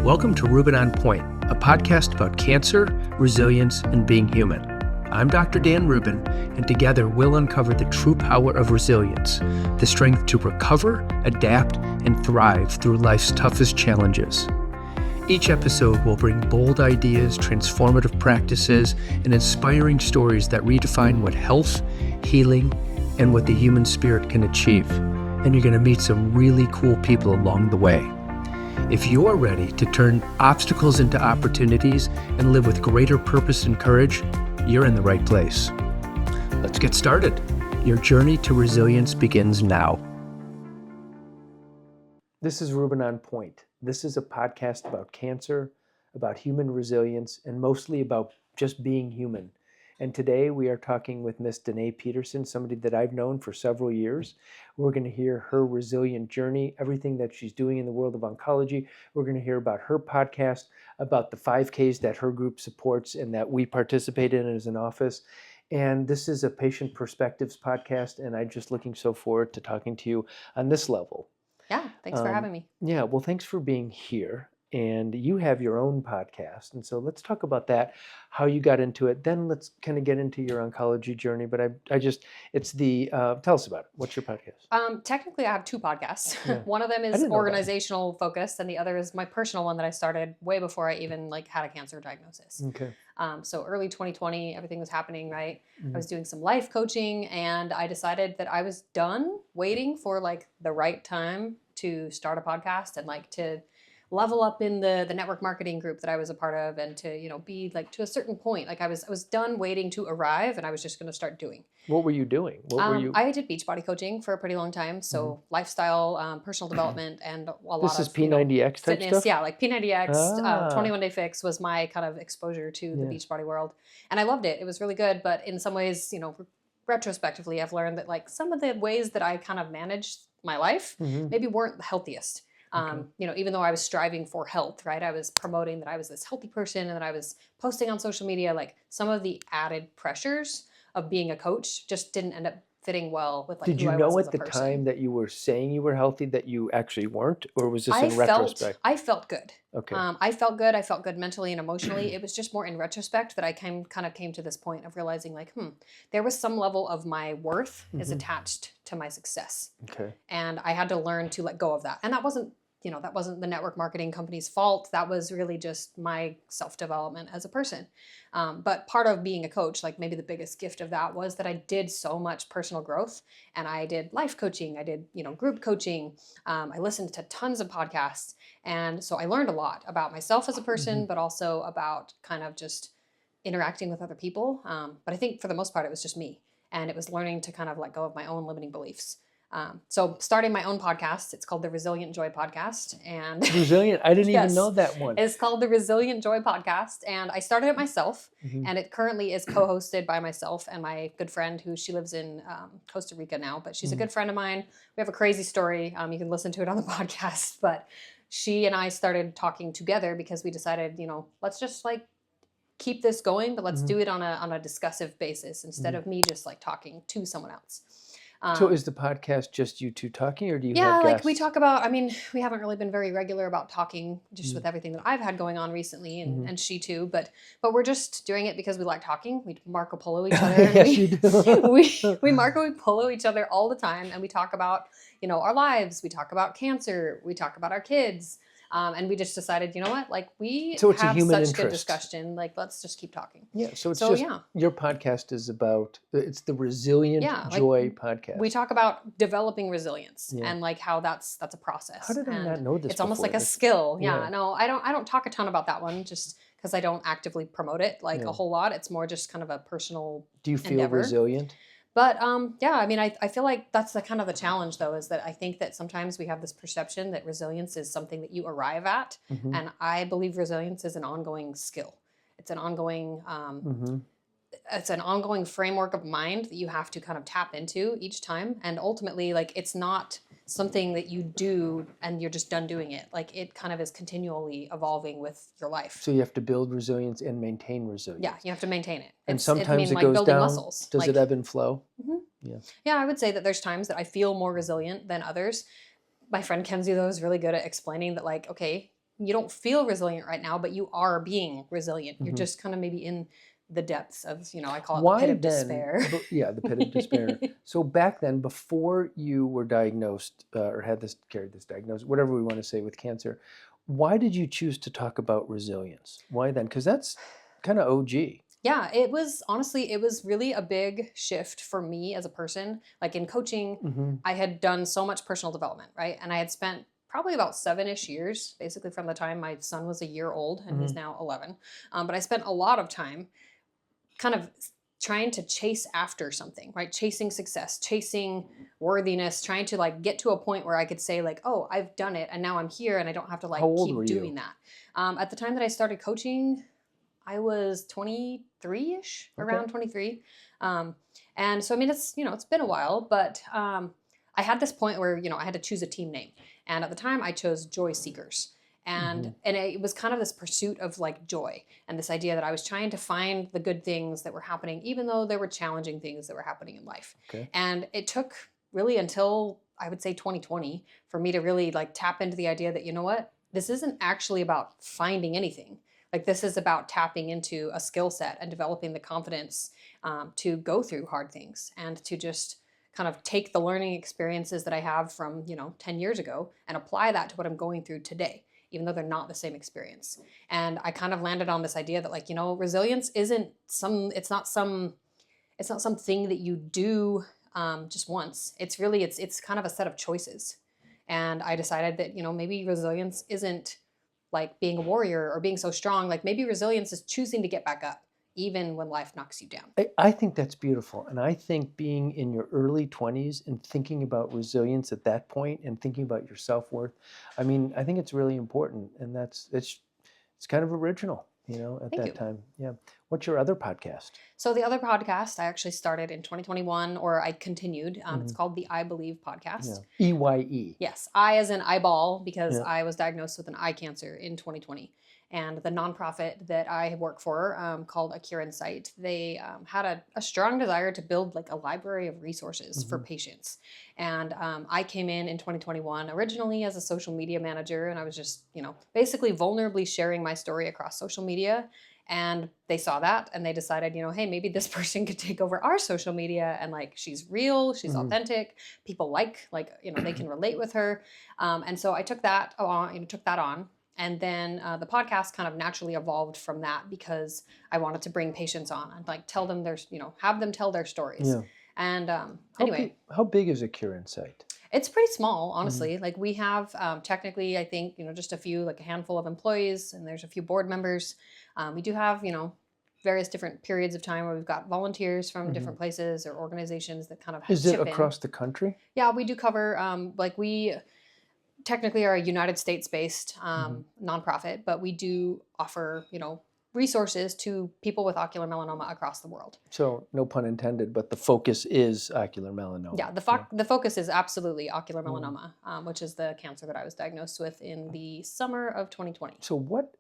Welcome to Rubin on Point, a podcast about cancer, resilience, and being human. I'm Dr. Dan Rubin, and together we'll uncover the true power of resilience, the strength to recover, adapt, and thrive through life's toughest challenges. Each episode will bring bold ideas, transformative practices, and inspiring stories that redefine what health, healing, and what the human spirit can achieve. And you're going to meet some really cool people along the way. If you're ready to turn obstacles into opportunities and live with greater purpose and courage, you're in the right place. Let's get started. Your journey to resilience begins now. This is Rubin on Point. This is a podcast about cancer, about human resilience, and mostly about just being human. And today we are talking with Miss Danet Peterson, somebody that I've known for several years. We're going to hear her resilient journey, everything that she's doing in the world of oncology. We're going to hear about her podcast, about the 5Ks that her group supports and that we participate in as an office. And this is a patient perspectives podcast, and I'm just looking so forward to talking to you on this level. Yeah, thanks for having me. Yeah, well, thanks for being here. And you have your own podcast. And so let's talk about that, how you got into it. Then let's kind of get into your oncology journey. But tell us about it. What's your podcast? Technically, I have two podcasts. Yeah. One of them is organizational focused, and the other is my personal one that I started way before I even had a cancer diagnosis. Okay. So early 2020, everything was happening, right? Mm-hmm. I was doing some life coaching, and I decided that I was done waiting for the right time to start a podcast and to level up in the network marketing group that I was a part of, and to be to a certain point. I was done waiting to arrive, and I was just going to start doing. What were you doing? I did Beachbody coaching for a pretty long time, so lifestyle, personal development, and a lot This of is P90X type fitness. stuff? Yeah, P90X, 21 Day Fix was my kind of exposure to the Beachbody world, and I loved it. It was really good, but in some ways, retrospectively, I've learned that some of the ways that I kind of managed my life maybe weren't the healthiest. Even though I was striving for health, right? I was promoting that I was this healthy person and that I was posting on social media, some of the added pressures of being a coach just didn't end up fitting well with Did who you I know was at as a the person. time that you were saying you were healthy that you actually weren't, or was this in retrospect? I felt good. Okay. I felt good. I felt good mentally and emotionally. It was just more in retrospect that I came to this point of realizing there was some level of my worth is attached to my success. Okay. And I had to learn to let go of that. And that wasn't the network marketing company's fault. That was really just my self-development as a person. But part of being a coach, maybe the biggest gift of that was that I did so much personal growth, and I did life coaching. I did, group coaching. I listened to tons of podcasts. And so I learned a lot about myself as a person, but also about kind of just interacting with other people. But I think for the most part, it was just me. And it was learning to kind of let go of my own limiting beliefs. So starting my own podcast, it's called the Resilient Joy Podcast. And Resilient? I didn't even know that one. It's called the Resilient Joy Podcast. And I started it myself. And it currently is co-hosted by myself and my good friend she lives in Costa Rica now, but she's a good friend of mine. We have a crazy story. You can listen to it on the podcast. But she and I started talking together because we decided, let's just keep this going, but let's do it on a discussive basis instead of me just talking to someone else. So is the podcast just you two talking, or do you have guests? We talk about, we haven't really been very regular about talking just with everything that I've had going on recently, and she too, but we're just doing it because we like talking. We Marco Polo each other. Yes, you do. we Marco Polo each other all the time, and we talk about, our lives. We talk about cancer. We talk about our kids. And we just decided, we it's have human such interest. good discussion. Let's just keep talking. Yeah. So your podcast is about, it's the Resilient Joy Podcast. We talk about developing resilience and how that's a process. How did I not know this? It's almost like a skill. Yeah. No, I don't talk a ton about that one just because I don't actively promote it a whole lot. It's more just kind of a personal Do you feel endeavor. resilient? But I feel like that's the kind of the challenge, though, is that I think that sometimes we have this perception that resilience is something that you arrive at. And I believe resilience is an ongoing skill. It's an ongoing framework of mind that you have to kind of tap into each time. And ultimately, it's not something that you do and you're just done doing it. It kind of is continually evolving with your life. So you have to build resilience and maintain resilience. Yeah, you have to maintain it. And sometimes it goes down. Muscles. Does it ebb and flow? Yeah, I would say that there's times that I feel more resilient than others. My friend Kenzie, though, is really good at explaining that, you don't feel resilient right now, but you are being resilient. You're Mhm. just kind of maybe in the depths of, I call it the Why pit of then? despair. Yeah, the pit of despair. So back then, before you were diagnosed or carried this diagnosis, whatever we want to say with cancer, why did you choose to talk about resilience? Why then? Because that's kind of OG. Yeah, it was really a big shift for me as a person. Like in coaching, Mm-hmm. I had done so much personal development, right? And I had spent probably about 7-ish years, basically from the time my son was a year old and he's now 11. But I spent a lot of time kind of trying to chase after something, right? Chasing success, chasing worthiness, trying to like get to a point where I could say like, oh, I've done it and now I'm here and I don't have to How like old keep were doing you? that. At the time that I started coaching, I was 23-ish, Okay. around 23. And so, I mean, it's been a while, but I had this point where, I had to choose a team name. And at the time I chose Joy Seekers. And it was kind of this pursuit of like joy and this idea that I was trying to find the good things that were happening, even though there were challenging things that were happening in life. Okay. And it took really until I would say 2020 for me to really like tap into the idea that, you know what, this isn't actually about finding anything. Like this is about tapping into a skill set and developing the confidence to go through hard things and to just kind of take the learning experiences that I have from 10 years ago and apply that to what I'm going through today, even though they're not the same experience. And I kind of landed on this idea that like resilience isn't it's not something that you do just once. It's really it's kind of a set of choices. And I decided that maybe resilience isn't like being a warrior or being so strong. Like maybe resilience is choosing to get back up even when life knocks you down. I think that's beautiful. And I think being in your early 20s and thinking about resilience at that point and thinking about your self-worth, I mean, I think it's really important. And it's kind of original, at Thank that you. time. Yeah. What's your other podcast? So the other podcast I actually started in 2021, or I continued. It's called the I Believe podcast. Yeah. EYE. Yes, I as in eyeball, because Yeah. I was diagnosed with an eye cancer in 2020. And the nonprofit that I work for, called Ocular, they had a strong desire to build like a library of resources for patients. And I came in 2021 originally as a social media manager, and I was just basically vulnerably sharing my story across social media. And they saw that and they decided, hey, maybe this person could take over our social media, and like she's real, she's authentic, people like they can relate with her. And so I took that on. And then the podcast kind of naturally evolved from that because I wanted to bring patients on and like tell them have them tell their stories. Yeah. And anyway, How big is Ocular? it's pretty small, honestly. Like we have technically, I think, just a few, like a handful of employees, and there's a few board members. We do have, various different periods of time where we've got volunteers from different places or organizations that kind of Is it chip in. across the country? Yeah, we do cover, like we technically are a United States-based nonprofit, but we do offer, resources to people with ocular melanoma across the world. So no pun intended, but the focus is ocular melanoma. Yeah, the focus is absolutely ocular melanoma, which is the cancer that I was diagnosed with in the summer of 2020. So what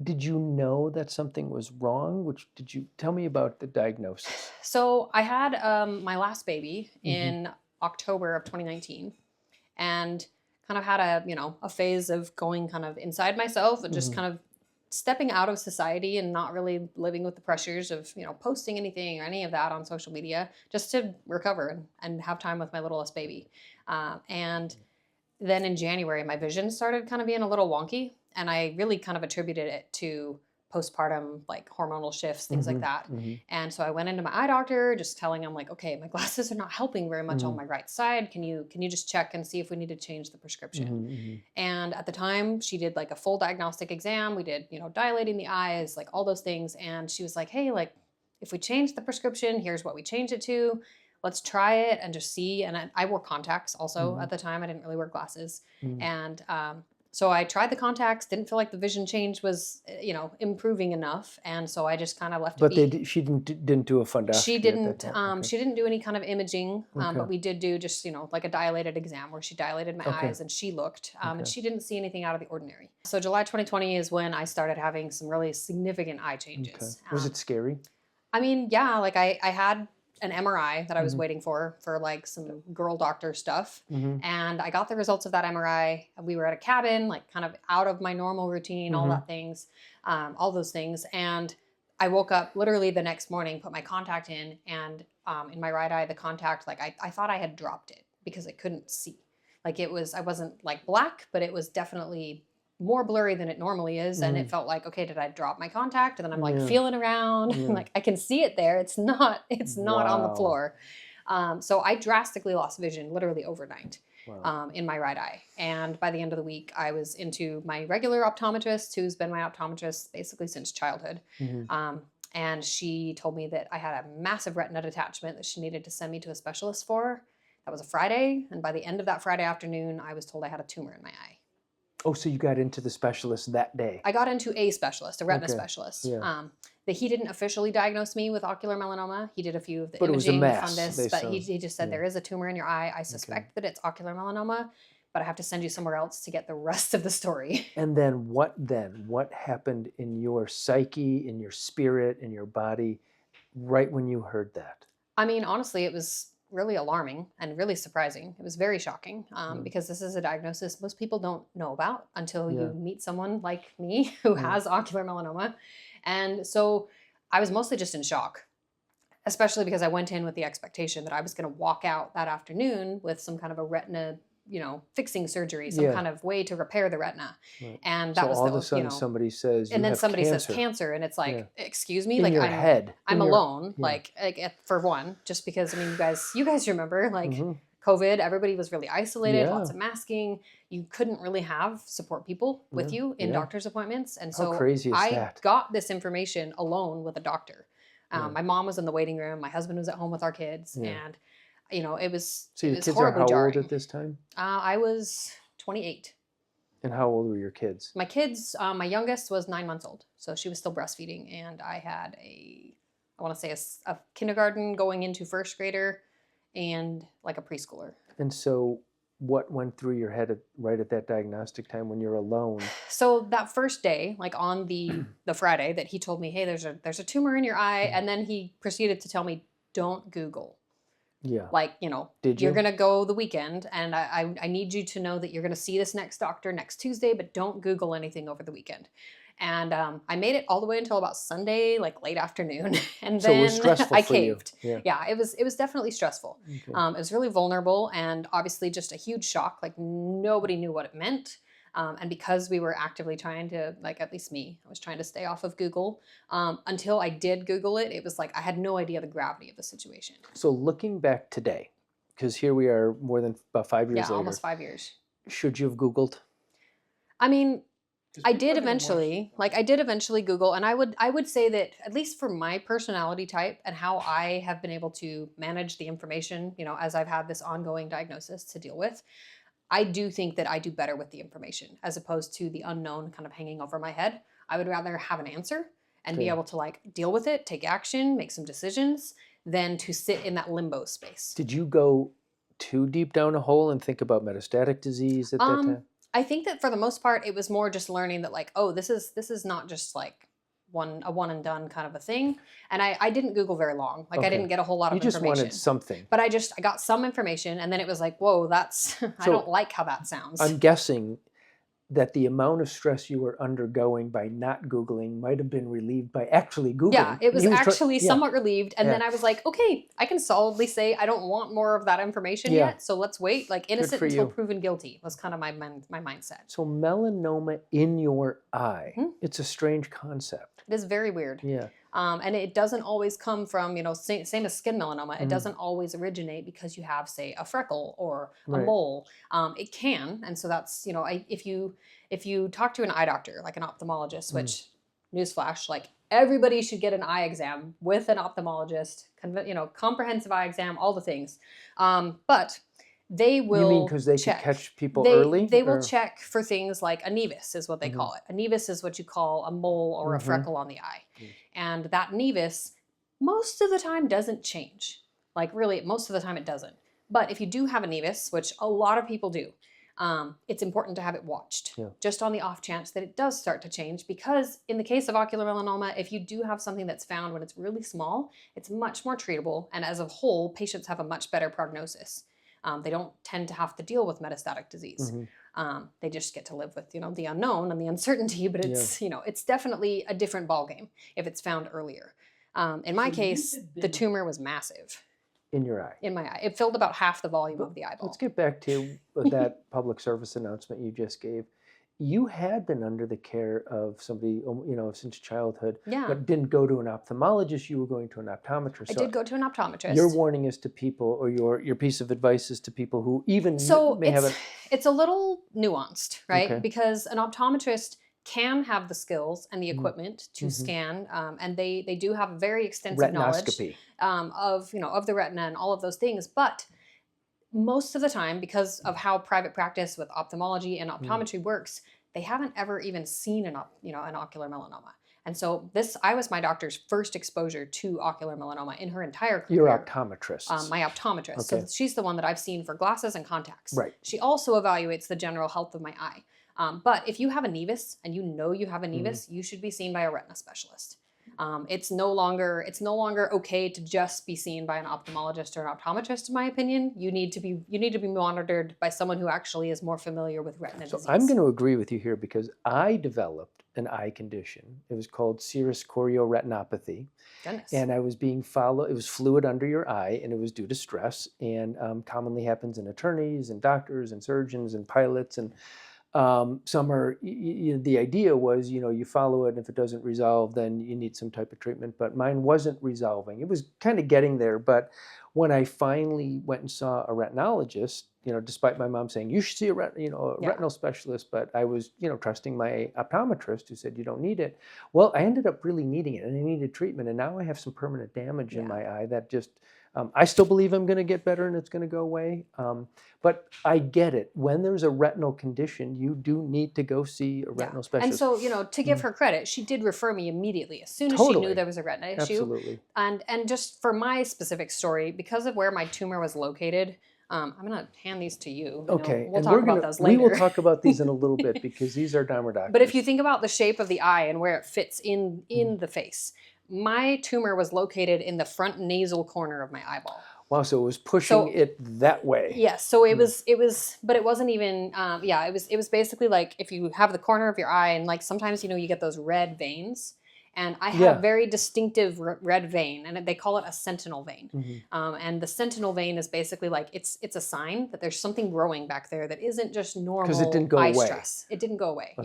did you know that something was wrong? Tell me about the diagnosis? So I had my last baby in October of 2019, and kind of had a phase of going kind of inside myself and just kind of stepping out of society and not really living with the pressures of posting anything or any of that on social media, just to recover and have time with my littlest baby. And then in January, my vision started kind of being a little wonky, and I really kind of attributed it to postpartum, like hormonal shifts, things like that. And so I went into my eye doctor, just telling him like, okay, my glasses are not helping very much on my right side. Can you just check and see if we need to change the prescription? And at the time she did like a full diagnostic exam. We did, dilating the eyes, like all those things. And she was like, hey, like if we change the prescription, here's what we changed it to. Let's try it and just see. And I wore contacts also at the time. I didn't really wear glasses. And so I tried the contacts, didn't feel like the vision change was, improving enough. And so I just kind of left it be. But she didn't do a fundoscopy. She didn't, Okay. she didn't do any kind of imaging, but we did do just, like a dilated exam where she dilated my eyes and she looked, and she didn't see anything out of the ordinary. So July 2020 is when I started having some really significant eye changes. Was it scary? I mean, yeah, like I had an MRI that I was Mhm. waiting for like some girl doctor stuff. Mhm. And I got the results of that MRI. We were at a cabin, like kind of out of my normal routine, all Mhm. that things, all those things. And I woke up literally the next morning, put my contact in, and in my right eye, the contact, like I thought I had dropped it because I couldn't see. Like I wasn't like black, but it was definitely more blurry than it normally is. And it Mhm. felt like, okay, did I drop my contact? And then I'm like Yeah. feeling around, Yeah. like I can see it there. It's not on the Wow. floor. So I drastically lost vision literally overnight. Wow. In my right eye. And by the end of the week, I was into my regular optometrist, who's been my optometrist basically since childhood. Mhm. And she told me that I had a massive retina detachment that she needed to send me to a specialist for. That was a Friday. And by the end of that Friday afternoon, I was told I had a tumor in my eye. Oh, so you got into the specialist that day? I got into a specialist, a retina Okay. specialist. Yeah. He didn't officially diagnose me with ocular melanoma. He did a few of the But it was a imaging, the mass, fundus, they but saw. he just said Yeah. there is a tumor in your eye. I suspect that it's ocular melanoma, but I have to send you somewhere else to get the rest of the story. And then? What happened in your psyche, in your spirit, in your body, right when you heard that? I mean, honestly, it was really alarming and really surprising. It was very shocking because this is a diagnosis most people don't know about until Yeah. you meet someone like me who Yeah. has ocular melanoma. And so I was mostly just in shock, especially because I went in with the expectation that I was going to walk out that afternoon with some kind of a retina, fixing surgery, some Yeah. kind of way to repair the retina. Right. And that So was all the, of a sudden somebody says you and then have somebody cancer. says cancer, and it's like, Yeah. excuse me, In like your head. I'm In your- alone. yeah. Like for one, just because I mean, you guys remember like Mhm. COVID, everybody was really isolated, Yeah. lots of masking. You couldn't really have support people with Yeah. you in Yeah. doctor's appointments, and How so crazy is I that? got this information alone with a doctor. Yeah. My mom was in the waiting room. My husband was at home with our kids, Yeah. and it was So your it was kids are horribly how jarring. old at this time? I was 28. And how old were your kids? My kids, my youngest was 9 months old, so she was still breastfeeding, and I had I want to say a kindergarten going into first grader, and like a preschooler. And so what went through your head right at that diagnostic time when you're alone? So that first day, like on the Friday that he told me, hey, there's a tumor in your eye, and then he proceeded to tell me, don't Google. Yeah. Like, Did you're you? going to go the weekend, and I need you to know that you're going to see this next doctor next Tuesday, but don't Google anything over the weekend. And I made it all the way until about Sunday, like late afternoon. And So it then was stressful I for you. caved. Yeah. It was definitely stressful. Okay. It was really vulnerable and obviously just a huge shock. Like nobody knew what it meant. And because we were actively trying to, like at least me, I was trying to stay off of Google. Until I did Google it, it was like I had no idea the gravity of the situation. So looking back today, because here we are more than about 5 years later. Almost 5 years. Should you have Googled? I mean, I did eventually Google, and I would say that at least for my personality type and how I have been able to manage the information, as I've had this ongoing diagnosis to deal with, I do think that I do better with the information as opposed to the unknown kind of hanging over my head. I would rather have an answer and be Okay. able to like deal with it, take action, make some decisions than to sit in that limbo space. Did you go too deep down a hole and think about metastatic disease at that time? I think that for the most part, it was more just learning that like, oh, this is not just like a one and done kind of a thing. And I didn't Google very long. Like I Okay. didn't get a whole lot of You just information. wanted something. But I got some information, and then it was like, whoa, that's I So, don't like how that sounds. I'm guessing that the amount of stress you were undergoing by not Googling might have been relieved by actually Googling. Yeah, it was You were actually yeah. somewhat relieved. And Yeah. then I was like, okay, I can solidly say I don't want more of that information Yeah. yet. So let's wait. Like innocent for until you. proven guilty was kind of my mindset. So melanoma in your eye, Mhm. it's a strange concept. It is very weird. Yeah. And it doesn't always come from, same as skin melanoma. It Mhm. doesn't always originate because you have, say, a freckle or a Right. mole. It can. And so that's, if you talk to an eye doctor, like an ophthalmologist, which, newsflash, like everybody should get an eye exam with an ophthalmologist, comprehensive eye exam, all the things. But they will You mean because they check. could catch people They, early? they will or- check for things like a nevus is what they Mhm. call it. A nevus is what you call a mole or a Mhm. freckle on the eye. Mm. And that nevus, most of the time, doesn't change. Like really, most of the time it doesn't. But if you do have a nevus, which a lot of people do, it's important to have it watched, Yeah. just on the off chance that it does start to change. Because in the case of ocular melanoma, if you do have something that's found when it's really small, it's much more treatable. And as a whole, patients have a much better prognosis. They don't tend to have to deal with metastatic disease. They just get to live with, the unknown and the uncertainty, but it's, it's definitely a different ballgame if it's found earlier. In my case, the tumor was massive. In your eye. In my eye. It filled about half the volume of the eyeball. Let's get back to that public service announcement you just gave. You had been under the care of somebody, since childhood, but didn't go to an ophthalmologist. You were going to an optometrist. I did go to an optometrist. Your warning is to people, or your piece of advice is to people who even it's a little nuanced, right? Okay. Because an optometrist can have the skills and the equipment to scan, and they do have very extensive knowledge of the retina and all of those things. But most of the time, because of how private practice with ophthalmology and optometry works, they haven't ever even seen an ocular melanoma. And so I was my doctor's first exposure to ocular melanoma in her entire career. Your optometrist. My optometrist. Okay. So she's the one that I've seen for glasses and contacts. Right. She also evaluates the general health of my eye. But if you have a nevus and you know you have a nevus, you should be seen by a retina specialist. It's no longer okay to just be seen by an ophthalmologist or an optometrist, in my opinion. You need to be monitored by someone who actually is more familiar with retina disease. I'm going to agree with you here, because I developed an eye condition. It was called serous chorioretinopathy. Goodness. And I was being followed. It was fluid under your eye, and it was due to stress, and commonly happens in attorneys and doctors and surgeons and pilots, and some are, the idea was, you follow it, and if it doesn't resolve, then you need some type of treatment. But mine wasn't resolving. It was kind of getting there. But when I finally went and saw a retinologist, despite my mom saying, you should see a retinal specialist, but I was, trusting my optometrist, who said, you don't need it. Well, I ended up really needing it, and I needed treatment. And now I have some permanent damage in my eye that just, I still believe I'm going to get better and it's going to go away. But I get it. When there's a retinal condition, you do need to go see a retinal specialist. And so, to give her credit, she did refer me immediately as soon as she knew there was a retina issue. Absolutely. And just for my specific story, because of where my tumor was located, I'm going to hand these to you. Okay. We'll talk about those later. We will talk about these in a little bit, because these are Dharma doctors. But if you think about the shape of the eye and where it fits in the face, my tumor was located in the front nasal corner of my eyeball. Wow, so it was pushing it that way. Yes, so it was, but it wasn't even, it was basically like if you have the corner of your eye, and like sometimes, you get those red veins. And I had a very distinctive red vein, and they call it a sentinel vein. And the sentinel vein is basically like, it's a sign that there's something growing back there that isn't just normal because it didn't go eye away. Stress. It didn't go away,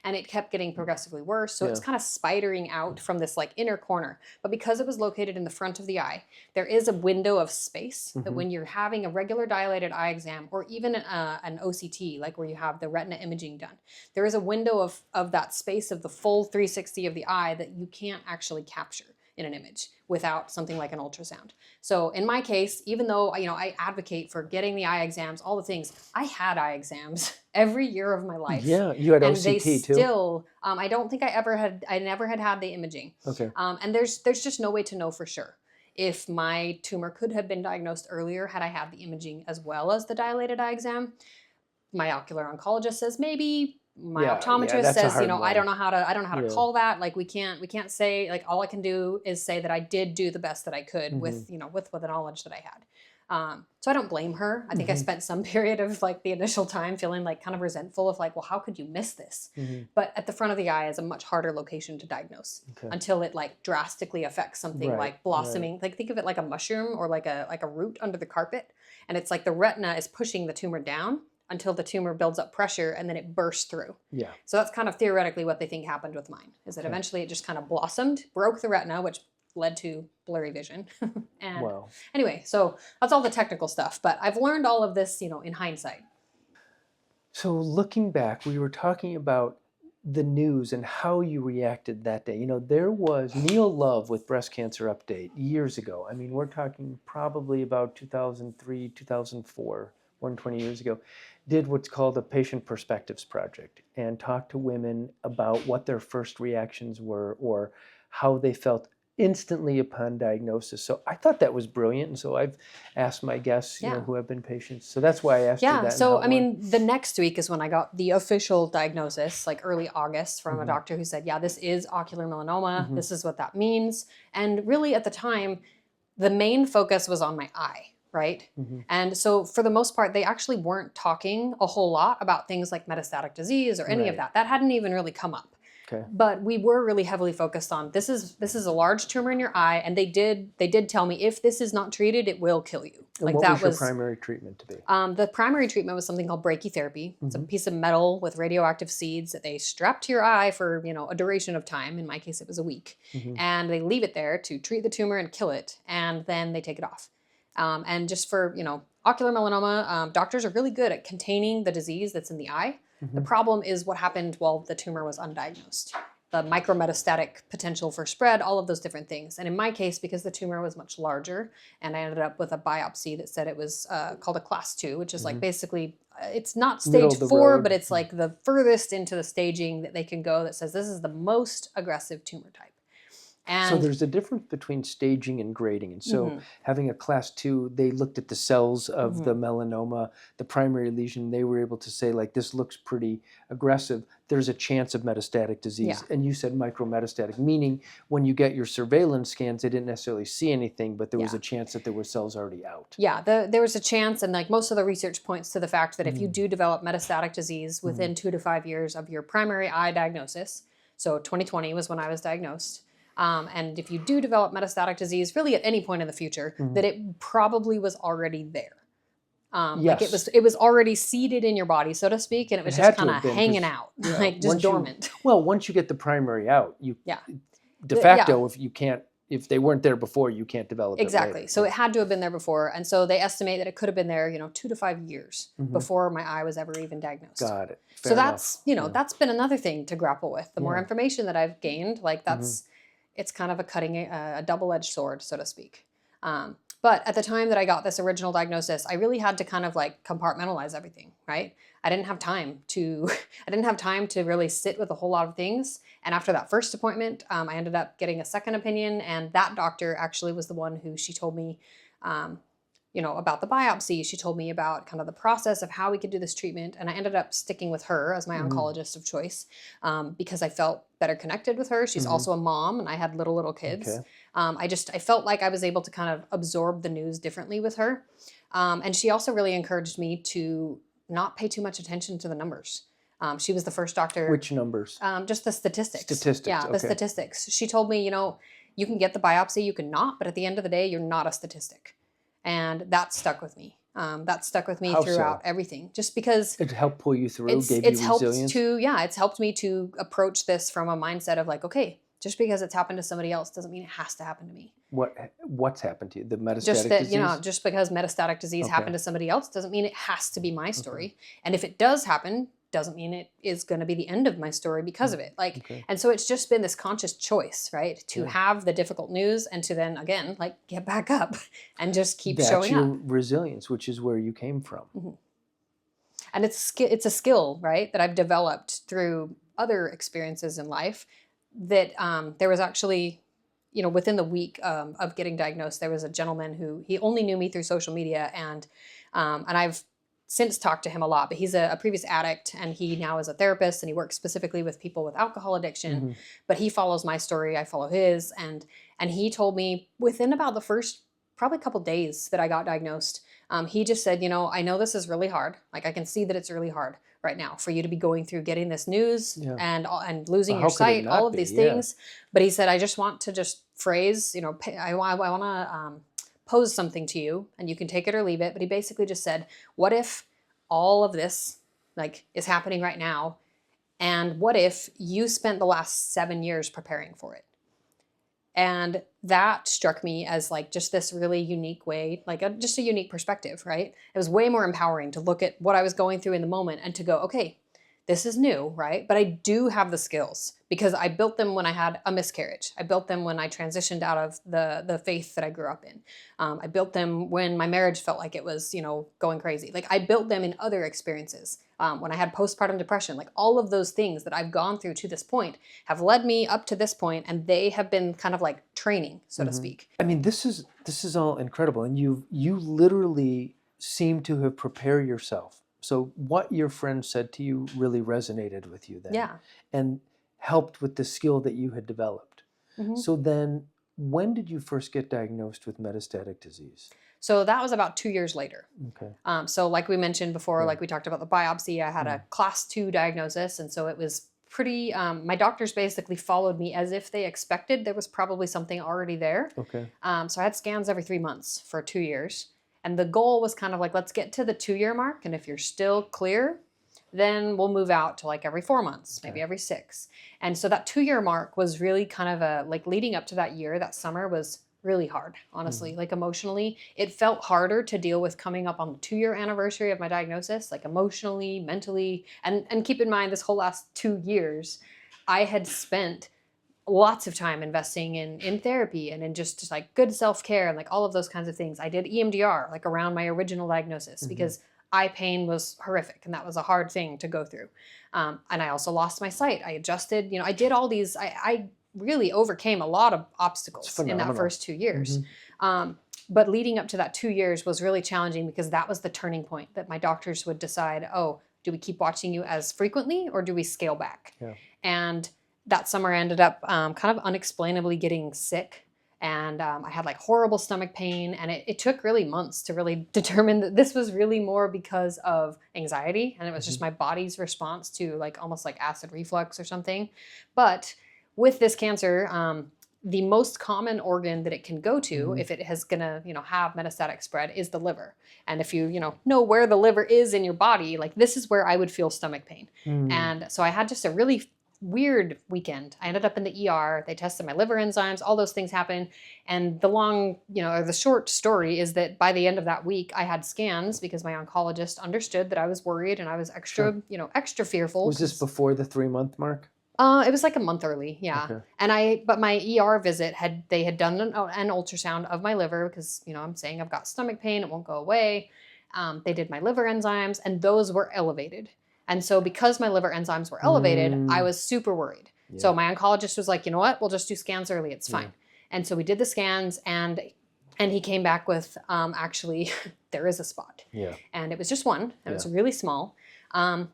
And it kept getting progressively worse. So it was kind of spidering out from this like inner corner. But because it was located in the front of the eye, there is a window of space that when you're having a regular dilated eye exam, or even an OCT, like where you have the retina imaging done, there is a window of that space of the full 360 of the eye that you can't actually capture in an image without something like an ultrasound. So in my case, even though I advocate for getting the eye exams, all the things, I had eye exams every year of my life. Yeah, you had and OCT they too. Still, I don't think I never had the imaging. Okay. And there's just no way to know for sure if my tumor could have been diagnosed earlier had I had the imaging as well as the dilated eye exam. My ocular oncologist says maybe. My optometrist says, I don't know how to call that. Like we can't say, like, all I can do is say that I did do the best that I could with the knowledge that I had. So I don't blame her. I think I spent some period of like the initial time feeling like kind of resentful of like, well, how could you miss this? But at the front of the eye is a much harder location to diagnose until it like drastically affects something like blossoming. Like think of it like a mushroom or like a root under the carpet. And it's like the retina is pushing the tumor down until the tumor builds up pressure and then it bursts through. Yeah. So that's kind of theoretically what they think happened with mine, is that eventually it just kind of blossomed, broke the retina, which led to blurry vision. And anyway, so that's all the technical stuff, but I've learned all of this, in hindsight. So looking back, we were talking about the news and how you reacted that day. There was Neil Love with Breast Cancer Update years ago. I mean, we're talking probably about 2003, 2004, more than 20 years ago, did what's called a Patient Perspectives Project and talked to women about what their first reactions were or how they felt instantly upon diagnosis. So I thought that was brilliant. And so I've asked my guests, Yeah. who have been patients. So that's why I asked you Yeah. that. So, I mean, the next week is when I got the official diagnosis, like early August, from a doctor who said, yeah, this is ocular melanoma. This is what that means. And really at the time, the main focus was on my eye, right? And so for the most part, they actually weren't talking a whole lot about things like metastatic disease or any of that. That hadn't even really come up. Okay. But we were really heavily focused on this is a large tumor in your eye, and they did tell me if this is not treated, it will kill you. And like what that was your primary treatment to be? The primary treatment was something called brachytherapy. It's a piece of metal with radioactive seeds that they strap to your eye for a duration of time. In my case, it was a week, and they leave it there to treat the tumor and kill it, and then they take it off. And just for ocular melanoma, doctors are really good at containing the disease that's in the eye. The problem is what happened while the tumor was undiagnosed. The micrometastatic potential for spread, all of those different things. And in my case, because the tumor was much larger, and I ended up with a biopsy that said it was called a class 2, which is like basically, it's not stage 4, but it's like the furthest into the staging that they can go that says this is the most aggressive tumor type. And so there's a difference between staging and grading. And so having a class 2, they looked at the cells of the melanoma, the primary lesion. They were able to say, like, this looks pretty aggressive. There's a chance of metastatic disease. Yeah. And you said micrometastatic, meaning when you get your surveillance scans, they didn't necessarily see anything, but there was a chance that there were cells already out. Yeah, there was a chance, and like most of the research points to the fact that if you do develop metastatic disease within 2 to 5 years of your primary eye diagnosis, so 2020 was when I was diagnosed, and if you do develop metastatic disease, really at any point in the future, that it probably was already there. Like it was already seeded in your body, so to speak, and it was just kind of hanging out, like just dormant. Once you get the primary out, you de facto, if they weren't there before, you can't develop it later. So it had to have been there before, and so they estimate that it could have been there, 2 to 5 years before my eye was ever even diagnosed. Got it. So that's that's been another thing to grapple with. The more information that I've gained, like it's kind of a double-edged sword, so to speak. But at the time that I got this original diagnosis, I really had to kind of like compartmentalize everything, right? I didn't have time to really sit with a whole lot of things. And after that first appointment, I ended up getting a second opinion, and that doctor actually was the one who she told me, about the biopsy. She told me about kind of the process of how we could do this treatment. And I ended up sticking with her as my oncologist of choice because I felt better connected with her. She's also a mom, and I had little kids. Okay. I felt like I was able to kind of absorb the news differently with her. And she also really encouraged me to not pay too much attention to the numbers. She was the first doctor. Which numbers? Just the statistics. Statistics. Yeah, the statistics. She told me, you can get the biopsy, you can not, but at the end of the day, you're not a statistic. And that stuck with me. That stuck with me throughout everything. Just because it helped pull you through, gave you resilience. It's helped me to approach this from a mindset of like, okay, just because it's happened to somebody else doesn't mean it has to happen to me. What's happened to you? The metastatic disease? Just because metastatic disease happened to somebody else doesn't mean it has to be my story. And if it does happen, doesn't mean it is going to be the end of my story because of it. And so it's just been this conscious choice, right? To have the difficult news and to then again, like get back up and just keep showing up. That's your resilience, which is where you came from. And it's a skill, right? That I've developed through other experiences in life that there was actually, within the week of getting diagnosed, there was a gentleman who, he only knew me through social media, and I've since talked to him a lot, but he's a previous addict, and he now is a therapist, and he works specifically with people with alcohol addiction, but he follows my story, I follow his, and he told me within about the first probably couple days that I got diagnosed, he just said, I know this is really hard. Like I can see that it's really hard right now for you to be going through getting this news and losing your sight, all of these things. But he said, I just want to phrase, I want to pose something to you, and you can take it or leave it. But he basically just said, what if all of this is happening right now? And what if you spent the last 7 years preparing for it? And that struck me as just this really unique way, just a unique perspective, right? It was way more empowering to look at what I was going through in the moment and to go, okay, this is new, right? But I do have the skills because I built them when I had a miscarriage. I built them when I transitioned out of the faith that I grew up in. I built them when my marriage felt like it was, going crazy. Like I built them in other experiences. When I had postpartum depression, like all of those things that I've gone through to this point have led me up to this point, and they have been kind of like training, so to speak. I mean, this is all incredible, and you literally seem to have prepared yourself. So what your friend said to you really resonated with you then, Yeah. and helped with the skill that you had developed. So then, when did you first get diagnosed with metastatic disease? So that was about 2 years later. Okay. So like we mentioned before, Yeah. like we talked about the biopsy, I had a class 2 diagnosis. And so it was pretty, my doctors basically followed me as if they expected there was probably something already there. Okay. So I had scans every 3 months for 2 years. And the goal was kind of like, let's get to the 2-year mark. And if you're still clear, then we'll move out to like every 4 months, maybe every 6. And so that 2-year mark was really kind of like leading up to that year, that summer was really hard, honestly. Like emotionally, it felt harder to deal with coming up on the 2-year anniversary of my diagnosis, like emotionally, mentally. And keep in mind, this whole last 2 years, I had spent lots of time investing in therapy and in just like good self-care and like all of those kinds of things. I did EMDR like around my original diagnosis because eye pain was horrific and that was a hard thing to go through. And I also lost my sight. I adjusted, I did all these, I really overcame a lot of obstacles in that first 2 years. But leading up to that 2 years was really challenging because that was the turning point that my doctors would decide, oh, do we keep watching you as frequently or do we scale back? Yeah. And that summer I ended up kind of unexplainably getting sick. And I had like horrible stomach pain. And it took really months to really determine that this was really more because of anxiety. And it was just my body's response to like almost like acid reflux or something. But with this cancer, the most common organ that it can go to if it is gonna, have metastatic spread is the liver. And if you, know where the liver is in your body, like this is where I would feel stomach pain. And so I had just a really weird weekend. I ended up in the ER. They tested my liver enzymes, all those things happened. And the long, or the short story is that by the end of that week, I had scans because my oncologist understood that I was worried and I was extra, extra fearful. Was this before the 3-month mark? It was like a month early, yeah. Okay. And but my ER visit they had done an ultrasound of my liver because, I'm saying I've got stomach pain, it won't go away. They did my liver enzymes and those were elevated. And so because my liver enzymes were elevated, I was super worried. Yeah. So my oncologist was like, you know what, we'll just do scans early, it's fine. And so we did the scans and he came back with, actually, there is a spot. Yeah. And it was just one, and it was really small. And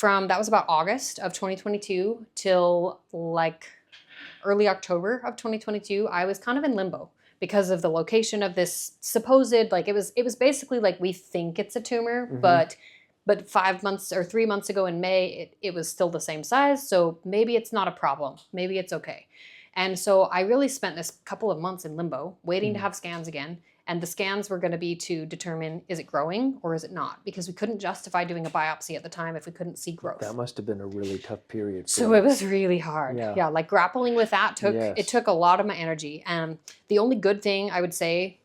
that was about August of 2022 till like early October of 2022, I was kind of in limbo because of the location of this supposed, like it was basically like we think it's a tumor, but 5 months or 3 months ago in May, it was still the same size. So maybe it's not a problem. Maybe it's okay. And so I really spent this couple of months in limbo waiting to have scans again. And the scans were going to be to determine, is it growing or is it not? Because we couldn't justify doing a biopsy at the time if we couldn't see growth. That must have been a really tough period. So it was really hard. Yeah, like grappling with that took a lot of my energy. And the only good thing I would say,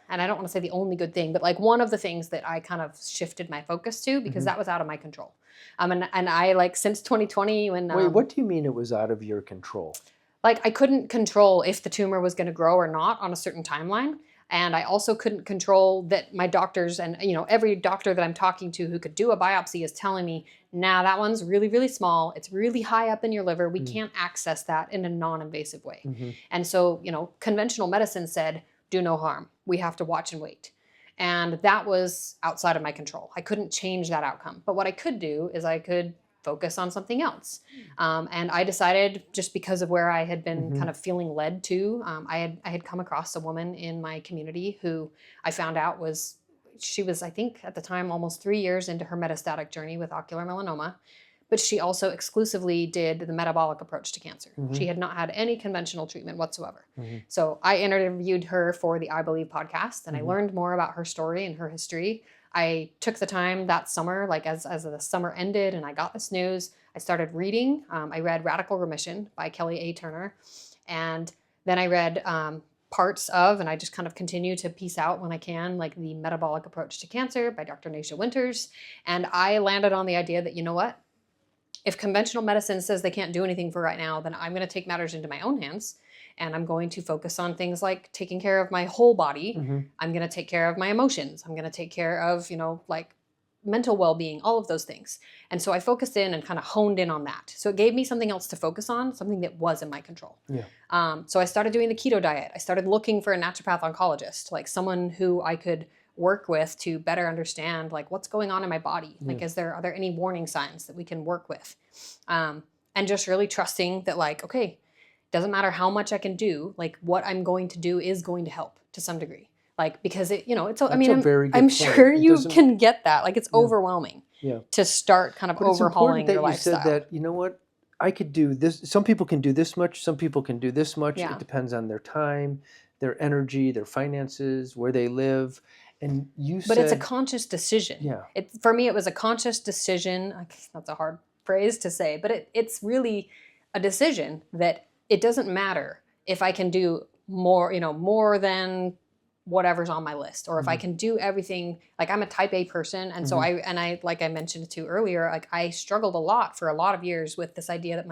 and I don't want to say the only good thing, but like one of the things that I kind of shifted my focus to because that was out of my control. And I like since 2020 when... Wait, what do you mean it was out of your control? Like I couldn't control if the tumor was going to grow or not on a certain timeline. And I also couldn't control that my doctors and, every doctor that I'm talking to who could do a biopsy is telling me, nah, that one's really, really small. It's really high up in your liver. We can't access that in a non-invasive way. And so, conventional medicine said, do no harm. We have to watch and wait. And that was outside of my control. I couldn't change that outcome. But what I could do is I could focus on something else. And I decided, just because of where I had been kind of feeling led to, I had come across a woman in my community who I found out she was, I think at the time, almost 3 years into her metastatic journey with ocular melanoma. But she also exclusively did the metabolic approach to cancer. She had not had any conventional treatment whatsoever. So I interviewed her for the I Believe podcast, and I learned more about her story and her history. I took the time that summer, like as the summer ended and I got this news, I started reading. I read Radical Remission by Kelly A. Turner. And then I read parts of, and I just kind of continue to piece out when I can, like the Metabolic Approach to Cancer by Dr. Naisha Winters. And I landed on the idea that, you know what? if conventional medicine says they can't do anything for right now, then I'm going to take matters into my own hands. And I'm going to focus on things like taking care of my whole body. I'm going to take care of my emotions. I'm going to take care of, like mental well-being, all of those things. And so I focused in and kind of honed in on that. So it gave me something else to focus on, something that was in my control. So I started doing the keto diet. I started looking for a naturopath oncologist, like someone who I could work with to better understand like what's going on in my body. Like, are there any warning signs that we can work with? And just really trusting that like, okay, doesn't matter how much I can do, like what I'm going to do is going to help to some degree. Like, because I'm sure you can get that. Like, it's overwhelming to start kind of overhauling your lifestyle. You said that, you know what, I could do this. Some people can do this much. Some people can do this much. It depends on their time, their energy, their finances, where they live. And but it's a conscious decision. For me, it was a conscious decision. That's a hard phrase to say, but it's really a decision that it doesn't matter if I can do more, more than whatever's on my list, or if I can do everything. Like, I'm a type A person. And so I, like I mentioned to earlier, like I struggled a lot for a lot of years with this idea that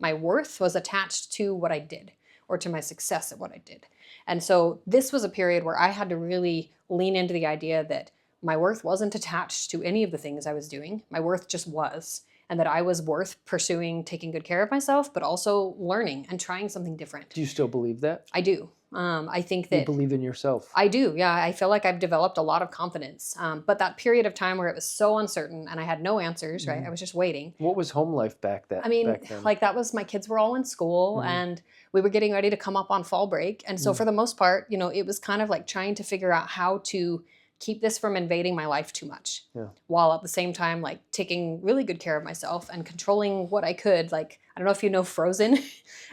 my worth was attached to what I did or to my success at what I did. And so this was a period where I had to really lean into the idea that my worth wasn't attached to any of the things I was doing. My worth just was. And that I was worth pursuing taking good care of myself, but also learning and trying something different. Do you still believe that? I do. I think that... You believe in yourself? I do, yeah. I feel like I've developed a lot of confidence. But that period of time where it was so uncertain and I had no answers, right? I was just waiting. What was home life back then? Like that was, my kids were all in school and we were getting ready to come up on fall break. And so for the most part, it was kind of like trying to figure out how to keep this from invading my life too much, while at the same time, like taking really good care of myself and controlling what I could. Like, I don't know if you know Frozen,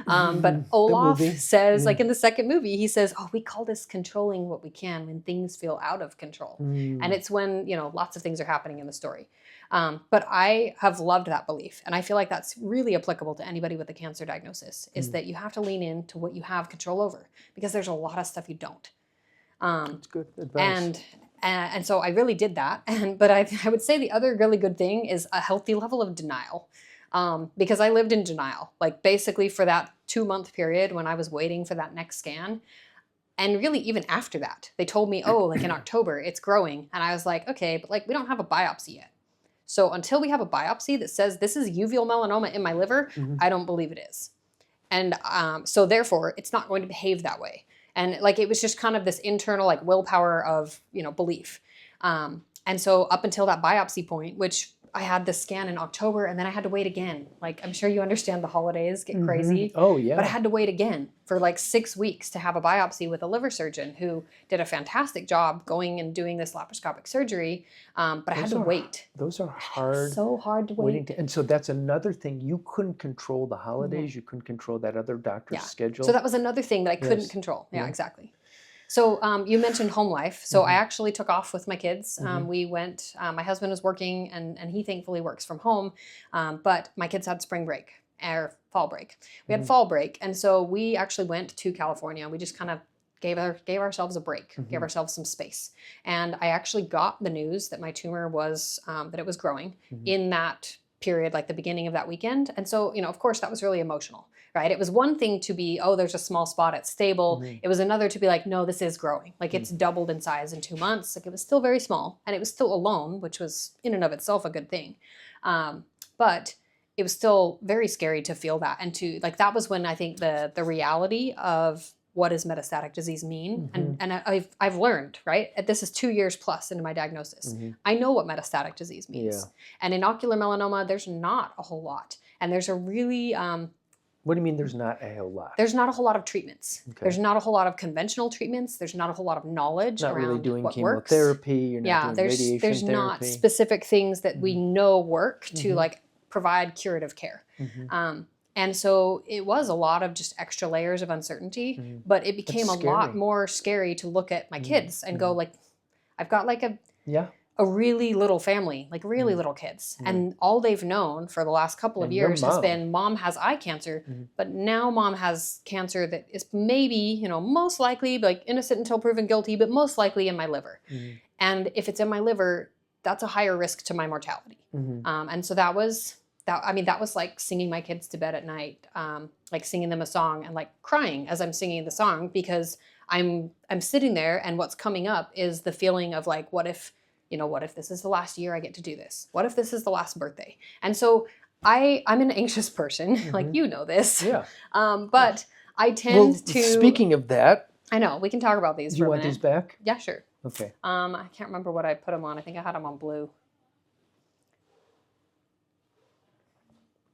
but Olaf says, like in the second movie, he says, we call this controlling what we can when things feel out of control. And it's when, lots of things are happening in the story. But I have loved that belief. And I feel like that's really applicable to anybody with a cancer diagnosis, is that you have to lean into what you have control over, because there's a lot of stuff you don't. That's good advice. And so I really did that. But I would say the other really good thing is a healthy level of denial. Because I lived in denial, like basically for that 2-month period when I was waiting for that next scan. And really even after that, they told me, like in October, it's growing. And I was like, okay, but like we don't have a biopsy yet. So until we have a biopsy that says this is uveal melanoma in my liver, I don't believe it is. And so therefore, it's not going to behave that way. And like, it was just kind of this internal like willpower of, belief. And so up until that biopsy point, which I had the scan in October and then I had to wait again. Like, I'm sure you understand the holidays get crazy. Oh, yeah. But I had to wait again for like 6 weeks to have a biopsy with a liver surgeon who did a fantastic job going and doing this laparoscopic surgery. But I had to wait. Those are hard. So hard to wait. And so that's another thing. You couldn't control the holidays. You couldn't control that other doctor's schedule. So that was another thing that I couldn't control. Yeah, exactly. So you mentioned home life. So I actually took off with my kids. We went, my husband was working and he thankfully works from home. But my kids had spring break or fall break. We had fall break. And so we actually went to California. We just kind of gave ourselves a break, gave ourselves some space. And I actually got the news that my tumor was, that it was growing in that period, like the beginning of that weekend. And so, of course that was really emotional. Right? It was one thing to be, there's a small spot, it's stable. It was another to be like, no, this is growing. Like it's doubled in size in 2 months. Like it was still very small and it was still alone, which was in and of itself a good thing. But it was still very scary to feel that. And to like, that was when I think the reality of what does metastatic disease mean? And I've learned, right? This is 2 years plus into my diagnosis. I know what metastatic disease means. And in ocular melanoma, there's not a whole lot. And there's a really, what do you mean there's not a whole lot? There's not a whole lot of treatments. Okay. There's not a whole lot of conventional treatments. There's not a whole lot of knowledge around really doing what chemotherapy. You're not doing radiation there's therapy. Not specific things that we know work to like provide curative care. And so it was a lot of just extra layers of uncertainty, but it became a lot more scary to look at my kids and go like, I've got like a really little family, like really little kids. And all they've known for the last couple of years has been mom has eye cancer, but now mom has cancer that is maybe, most likely like innocent until proven guilty, but most likely in my liver. And if it's in my liver, that's a higher risk to my mortality. And so that was that was like singing my kids to bed at night, like singing them a song and like crying as I'm singing the song, because I'm sitting there and what's coming up is the feeling of like, what if this is the last year I get to do this? What if this is the last birthday? And so I'm an anxious person, like you know this. Yeah. But I tend to. Speaking of that, I know we can talk about these. Do you want these back? Yeah, sure. Okay. I can't remember what I put them on. I think I had them on blue.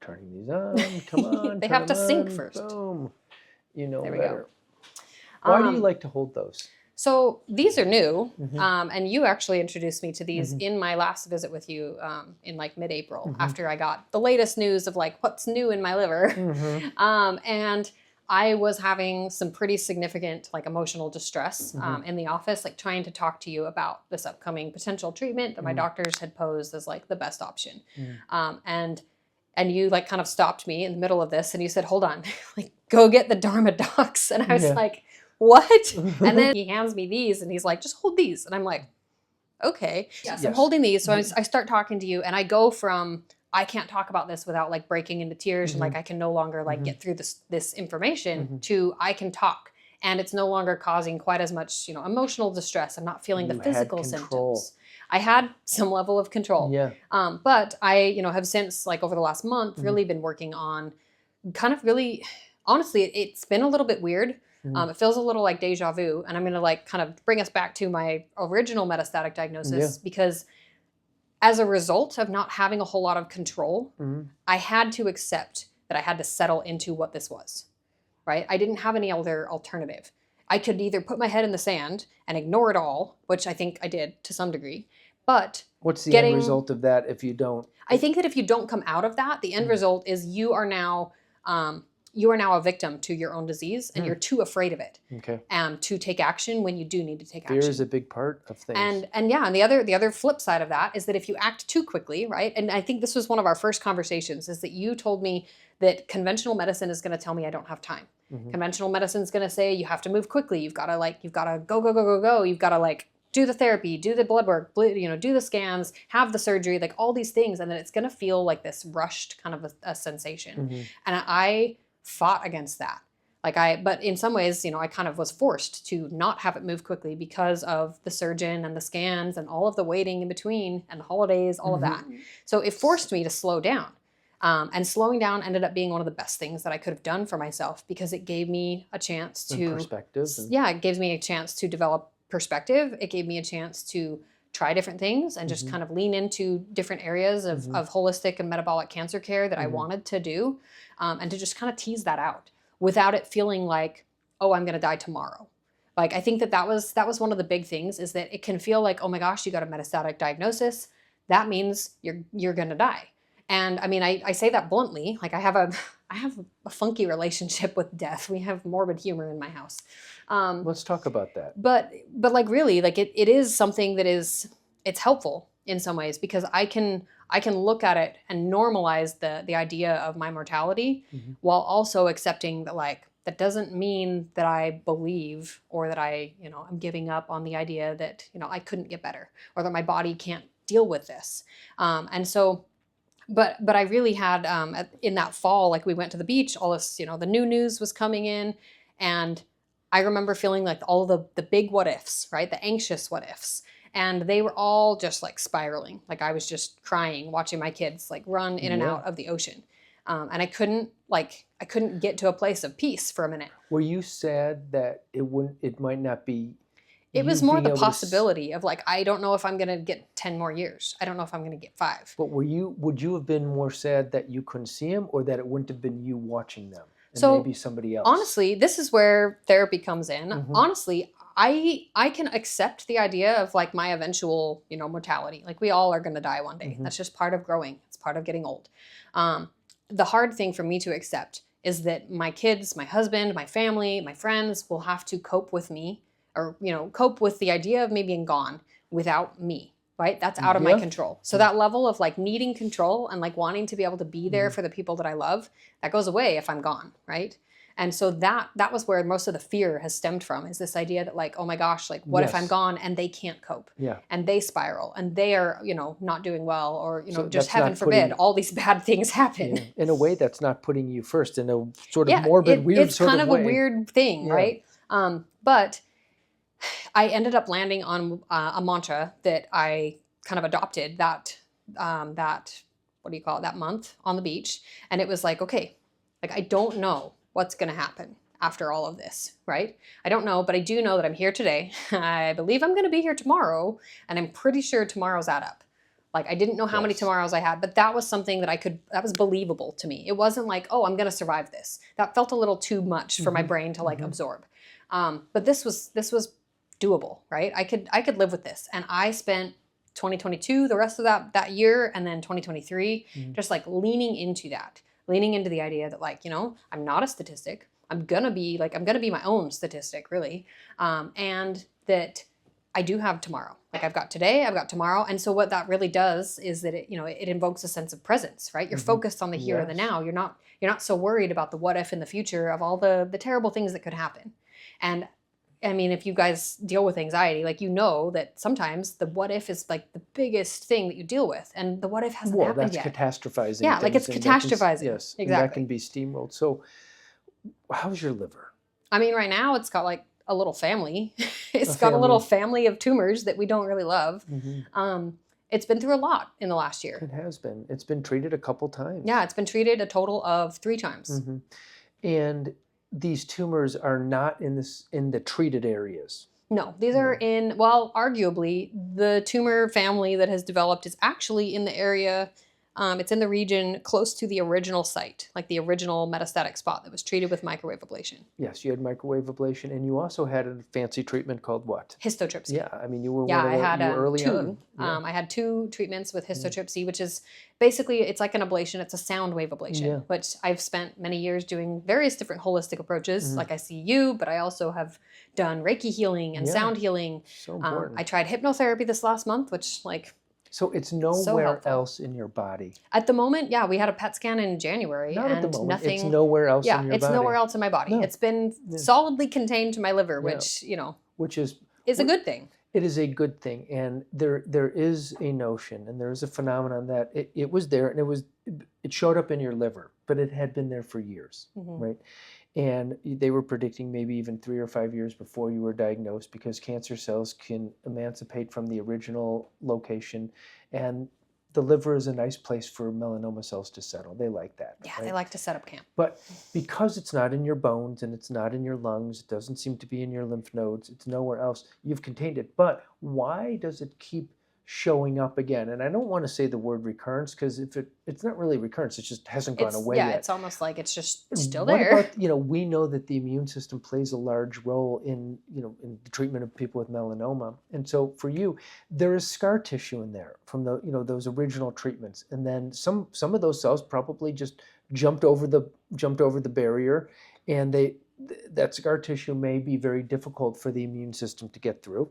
Turning these on. Come on. They have to sync first. Boom. You know there we better. Go. Why do you like to hold those? So these are new, and you actually introduced me to these in my last visit with you in like mid-April, after I got the latest news of like what's new in my liver. And I was having some pretty significant like emotional distress in the office, like trying to talk to you about this upcoming potential treatment that my doctors had posed as like the best option. And you like kind of stopped me in the middle of this and you said, hold on, like go get the Dharma docs. And I was like, what? And then he hands me these and he's like, just hold these. And I'm like, okay. Yes. I'm holding these. So I start talking to you and I go from, I can't talk about this without like breaking into tears and like I can no longer like get through this information to I can talk, and it's no longer causing quite as much, emotional distress. I'm not feeling the physical symptoms. I had some level of control. Yeah. But I, have since like over the last month really been working on kind of really, honestly, it's been a little bit weird. It feels a little like deja vu, and I'm going to like kind of bring us back to my original metastatic diagnosis because as a result of not having a whole lot of control, I had to accept that I had to settle into what this was, right? I didn't have any other alternative. I could either put my head in the sand and ignore it all, which I think I did to some degree, but what's the end result of that if you don't? I think that if you don't come out of that, the end result is you are now a victim to your own disease, and you're too afraid of it to take action when you do need to take action. Fear is a big part of things. And the other flip side of that is that if you act too quickly, right? And I think this was one of our first conversations, is that you told me that conventional medicine is going to tell me I don't have time. Conventional medicine is going to say you have to move quickly. You've got to go. You've got to like do the therapy, do the blood work, do the scans, have the surgery, like all these things. And then it's going to feel like this rushed kind of a sensation. And I fought against that. But in some ways, I kind of was forced to not have it move quickly because of the surgeon and the scans and all of the waiting in between and the holidays, all of that. So it forced me to slow down. And slowing down ended up being one of the best things that I could have done for myself, because it gave me a chance to perspective. It gives me a chance to develop perspective. It gave me a chance to try different things and just kind of lean into different areas of holistic and metabolic cancer care that I wanted to do, and to just kind of tease that out without it feeling like, oh, I'm going to die tomorrow. Like, I think that was one of the big things, is that it can feel like, oh my gosh, you got a metastatic diagnosis. That means you're going to die. And I mean, I say that bluntly. Like, I have a funky relationship with death. We have morbid humor in my house. Let's talk about that. But like really, like it is something that it's helpful in some ways, because I can look at it and normalize the idea of my mortality while also accepting that like that doesn't mean that I believe or that I'm giving up on the idea that I couldn't get better or that my body can't deal with this. And so. But I really had, in that fall, like we went to the beach, all this, the new news was coming in, and I remember feeling like all the big what ifs, right? The anxious what ifs. And they were all just like spiraling. Like I was just crying, watching my kids like run in and out of the ocean. And I couldn't get to a place of peace for a minute. Were you sad that it might not be? It was more the possibility of like, I don't know if I'm going to get 10 more years. I don't know if I'm going to get 5. But would you have been more sad that you couldn't see them, or that it wouldn't have been you watching them and maybe somebody else? Honestly, this is where therapy comes in. Honestly, I can accept the idea of like my eventual, mortality. Like we all are going to die one day. That's just part of growing. It's part of getting old. The hard thing for me to accept is that my kids, my husband, my family, my friends will have to cope with me, or, cope with the idea of me being gone without me, right? That's out of my control. So that level of like needing control and like wanting to be able to be there for the people that I love, that goes away if I'm gone, right? And so that was where most of the fear has stemmed from, is this idea that like, oh my gosh, like what if I'm gone and they can't cope and they spiral and they are, not doing well, or, So just that's not heaven forbid, all these bad things happen. in a way, that's not putting you first, in a sort of morbid, weird it's sort kind of of way. a weird thing, right? But I ended up landing on a mantra that I kind of adopted that what do you call it, that month on the beach. And it was like, okay, like I don't know what's going to happen after all of this, right? I don't know, but I do know that I'm here today. I believe I'm going to be here tomorrow, and I'm pretty sure tomorrow's add up. Like I didn't know how many tomorrows I had, but that was something that was believable to me. It wasn't like, oh, I'm going to survive this. That felt a little too much for my brain to like absorb. But this was doable, right? I could live with this. And I spent 2022, the rest of that year, and then 2023, just like leaning into the idea that like, I'm not a statistic. I'm gonna be my own statistic, really. And that I do have tomorrow. Like I've got today, I've got tomorrow. And so what that really does is that it invokes a sense of presence, right? You're focused on the here and the now. You're not so worried about the what if in the future of all the terrible things that could happen. And I mean, if you guys deal with anxiety, like that sometimes the what if is like the biggest thing that you deal with, and the what if hasn't happened yet. Well, that's catastrophizing. Yeah, like it's catastrophizing. Yes, exactly. And that can be steamrolled. So, how's your liver? I mean, right now it's got like a little family. It's got a little family of tumors that we don't really love. It's been through a lot in the last year. It has been. It's been treated a couple times. Yeah, it's been treated a total of 3 times. And these tumors are not in the treated areas. No, these are in, well, arguably, the tumor family that has developed is actually in the area, it's in the region close to the original site, like the original metastatic spot that was treated with microwave ablation. Yes, you had microwave ablation, and you also had a fancy treatment called what? Histotripsy. Yeah, I mean, you were early 2. On. I had 2 treatments with histotripsy, which is basically, it's like an ablation. It's a sound wave ablation, which I've spent many years doing various different holistic approaches. Like I see you, but I also have done Reiki healing and sound healing. So important. I tried hypnotherapy this last month, which So it's nowhere else in your body. At the moment, we had a PET scan in January. Not and at the moment. Nothing. It's nowhere else in your body. It's nowhere else in my body. No. It's been solidly contained to my liver, which is a good thing. It is a good thing, and there is a notion, and there is a phenomenon that it was there, and it showed up in your liver, but it had been there for years, right? And they were predicting maybe even 3 or 5 years before you were diagnosed, because cancer cells can emancipate from the original location, and the liver is a nice place for melanoma cells to settle. They like that. Yeah, right? They like to set up camp. But because it's not in your bones and it's not in your lungs, it doesn't seem to be in your lymph nodes, it's nowhere else, you've contained it. But why does it keep showing up again? And I don't want to say the word recurrence, because it's not really recurrence, it just hasn't gone away yet. Yeah, it's almost like it's just still there. What about, we know that the immune system plays a large role in the treatment of people with melanoma. And so for you, there is scar tissue in there from those original treatments. And then some of those cells probably just jumped over the barrier, and that scar tissue may be very difficult for the immune system to get through.